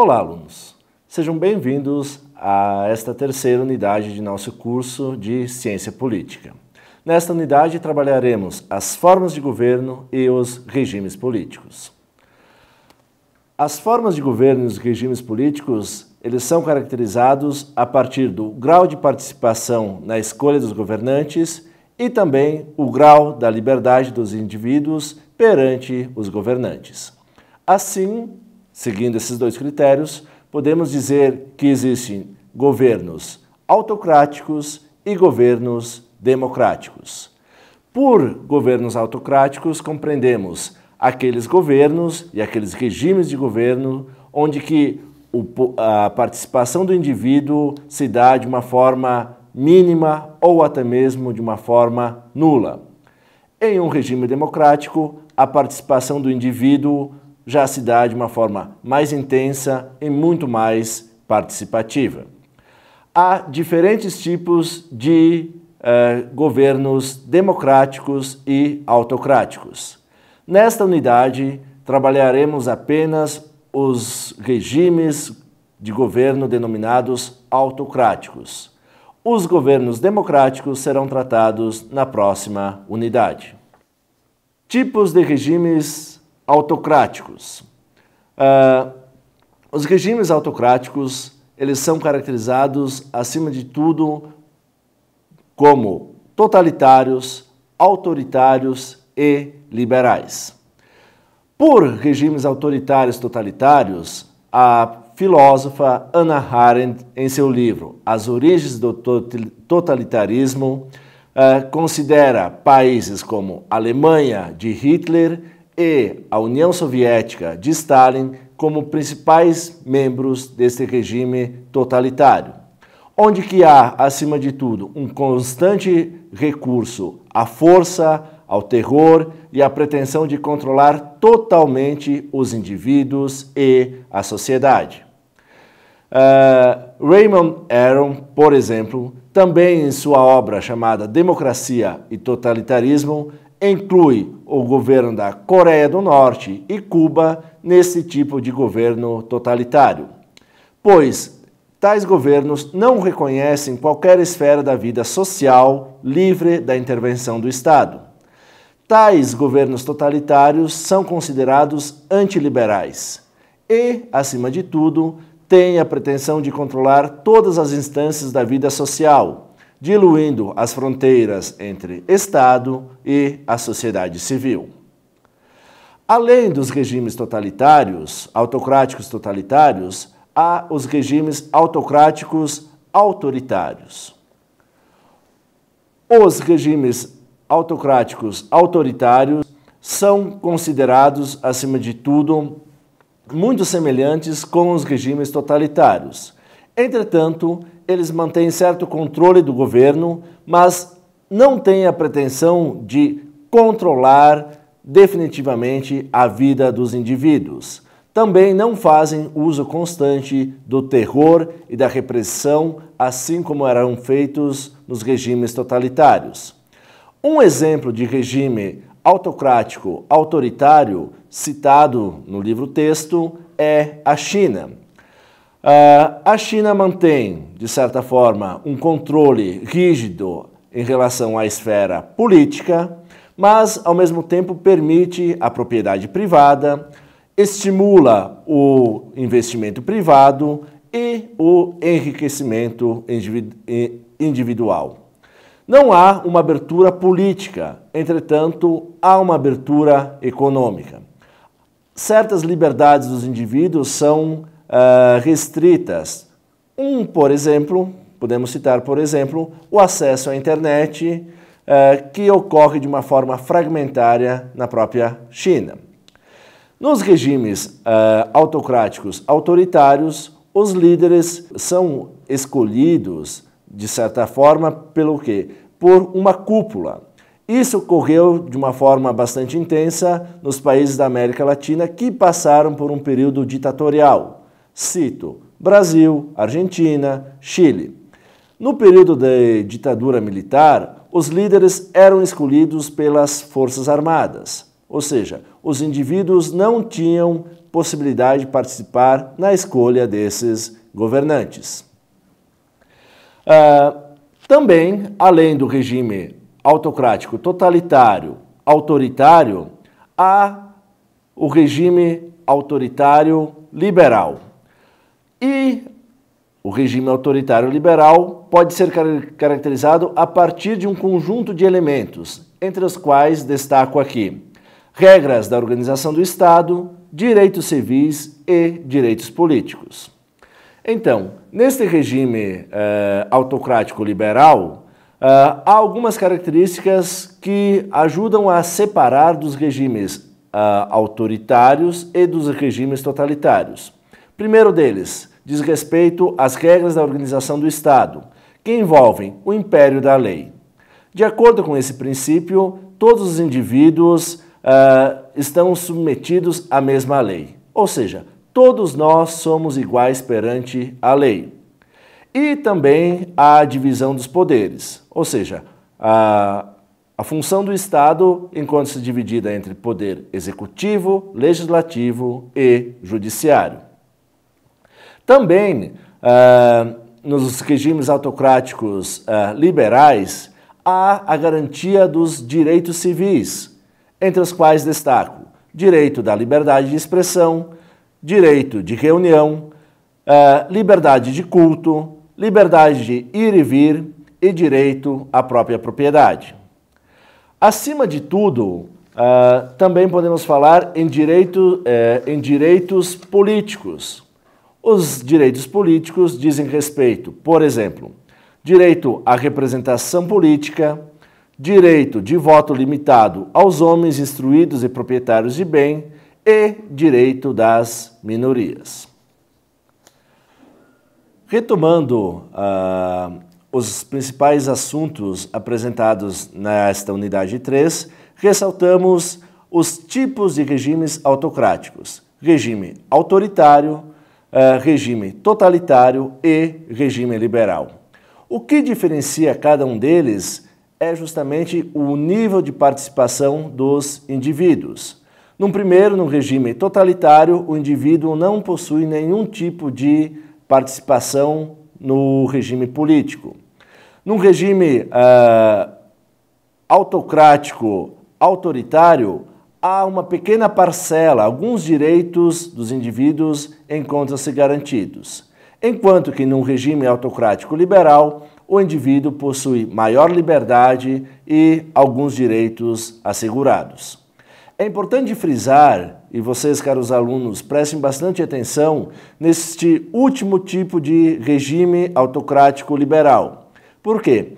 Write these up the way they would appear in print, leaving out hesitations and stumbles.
Olá, alunos! Sejam bem-vindos a esta terceira unidade de nosso curso de Ciência Política. Nesta unidade trabalharemos as formas de governo e os regimes políticos. As formas de governo e os regimes políticos, eles são caracterizados a partir do grau de participação na escolha dos governantes e também o grau da liberdade dos indivíduos perante os governantes. Assim, seguindo esses dois critérios, podemos dizer que existem governos autocráticos e governos democráticos. Por governos autocráticos, compreendemos aqueles governos e aqueles regimes de governo onde que a participação do indivíduo se dá de uma forma mínima ou até mesmo de uma forma nula. Em um regime democrático, a participação do indivíduo já se dá de uma forma mais intensa e muito mais participativa. Há diferentes tipos de governos democráticos e autocráticos. Nesta unidade, trabalharemos apenas os regimes de governo denominados autocráticos. Os governos democráticos serão tratados na próxima unidade. Tipos de regimes autocráticos. Os regimes autocráticos, eles são caracterizados, acima de tudo, como totalitários, autoritários e liberais. Por regimes autoritários totalitários, a filósofa Hannah Arendt, em seu livro As Origens do Totalitarismo, considera países como a Alemanha de Hitler e a União Soviética de Stalin como principais membros deste regime totalitário, onde que há, acima de tudo, um constante recurso à força, ao terror e à pretensão de controlar totalmente os indivíduos e a sociedade. Raymond Aron, por exemplo, também em sua obra chamada Democracia e Totalitarismo, inclui o governo da Coreia do Norte e Cuba nesse tipo de governo totalitário, pois tais governos não reconhecem qualquer esfera da vida social livre da intervenção do Estado. Tais governos totalitários são considerados antiliberais e, acima de tudo, têm a pretensão de controlar todas as instâncias da vida social, diluindo as fronteiras entre Estado e a sociedade civil. Além dos regimes totalitários, autocráticos totalitários, há os regimes autocráticos autoritários. Os regimes autocráticos autoritários são considerados, acima de tudo, muito semelhantes com os regimes totalitários. Entretanto, eles mantêm certo controle do governo, mas não têm a pretensão de controlar definitivamente a vida dos indivíduos. Também não fazem uso constante do terror e da repressão, assim como eram feitos nos regimes totalitários. Um exemplo de regime autocrático autoritário citado no livro-texto é a China. A China mantém, de certa forma, um controle rígido em relação à esfera política, mas, ao mesmo tempo, permite a propriedade privada, estimula o investimento privado e o enriquecimento individual. Não há uma abertura política, entretanto, há uma abertura econômica. Certas liberdades dos indivíduos são restritas. Por exemplo, podemos citar, por exemplo, o acesso à internet, que ocorre de uma forma fragmentária na própria China. Nos regimes autocráticos autoritários, os líderes são escolhidos, de certa forma, pelo quê? Por uma cúpula. Isso ocorreu de uma forma bastante intensa nos países da América Latina que passaram por um período ditatorial. Cito: Brasil, Argentina, Chile. No período da ditadura militar, os líderes eram escolhidos pelas Forças Armadas. ou seja, os indivíduos não tinham possibilidade de participar na escolha desses governantes. Também, além do regime autocrático totalitário, autoritário, há o regime autoritário liberal. E o regime autoritário liberal pode ser caracterizado a partir de um conjunto de elementos, entre os quais destaco aqui regras da organização do Estado, direitos civis e direitos políticos. Então, neste regime autocrático liberal, há algumas características que ajudam a separar dos regimes autoritários e dos regimes totalitários. Primeiro deles diz respeito às regras da organização do Estado, que envolvem o império da lei. De acordo com esse princípio, todos os indivíduos estão submetidos à mesma lei, ou seja, todos nós somos iguais perante a lei. E também a divisão dos poderes, ou seja, a função do Estado encontra-se dividida entre poder executivo, legislativo e judiciário. Também, nos regimes autocráticos liberais, há a garantia dos direitos civis, entre os quais destaco direito da liberdade de expressão, direito de reunião, liberdade de culto, liberdade de ir e vir e direito à própria propriedade. Acima de tudo, também podemos falar em direitos políticos. Os direitos políticos dizem respeito, por exemplo, direito à representação política, direito de voto limitado aos homens instruídos e proprietários de bem e direito das minorias. Retomando os principais assuntos apresentados nesta unidade 3, ressaltamos os tipos de regimes autocráticos: regime autoritário, regime totalitário e regime liberal. O que diferencia cada um deles é justamente o nível de participação dos indivíduos. No regime totalitário, o indivíduo não possui nenhum tipo de participação no regime político. Num regime autocrático, autoritário, há uma pequena parcela, alguns direitos dos indivíduos encontram-se garantidos. Enquanto que num regime autocrático liberal, o indivíduo possui maior liberdade e alguns direitos assegurados. É importante frisar, e vocês, caros alunos, prestem bastante atenção neste último tipo de regime autocrático liberal. Por quê?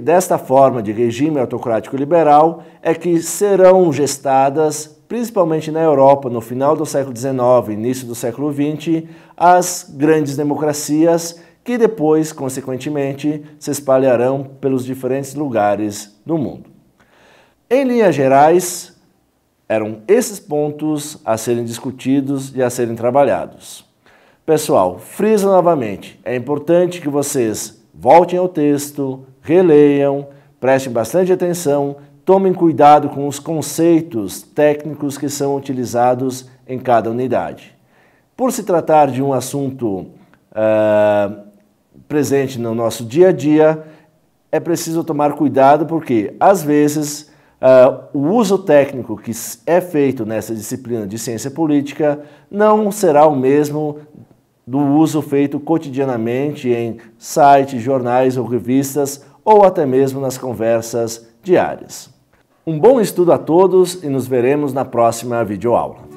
Desta forma de regime autocrático liberal é que serão gestadas, principalmente na Europa, no final do século XIX, início do século XX, as grandes democracias que depois, consequentemente, se espalharão pelos diferentes lugares do mundo. Em linhas gerais, eram esses pontos a serem discutidos e a serem trabalhados. Pessoal, friso novamente, é importante que vocês voltem ao texto, releiam, prestem bastante atenção, tomem cuidado com os conceitos técnicos que são utilizados em cada unidade. Por se tratar de um assunto presente no nosso dia a dia, é preciso tomar cuidado porque, às vezes, o uso técnico que é feito nessa disciplina de ciência política não será o mesmo do uso feito cotidianamente em sites, jornais ou revistas, ou até mesmo nas conversas diárias. Um bom estudo a todos e nos veremos na próxima videoaula.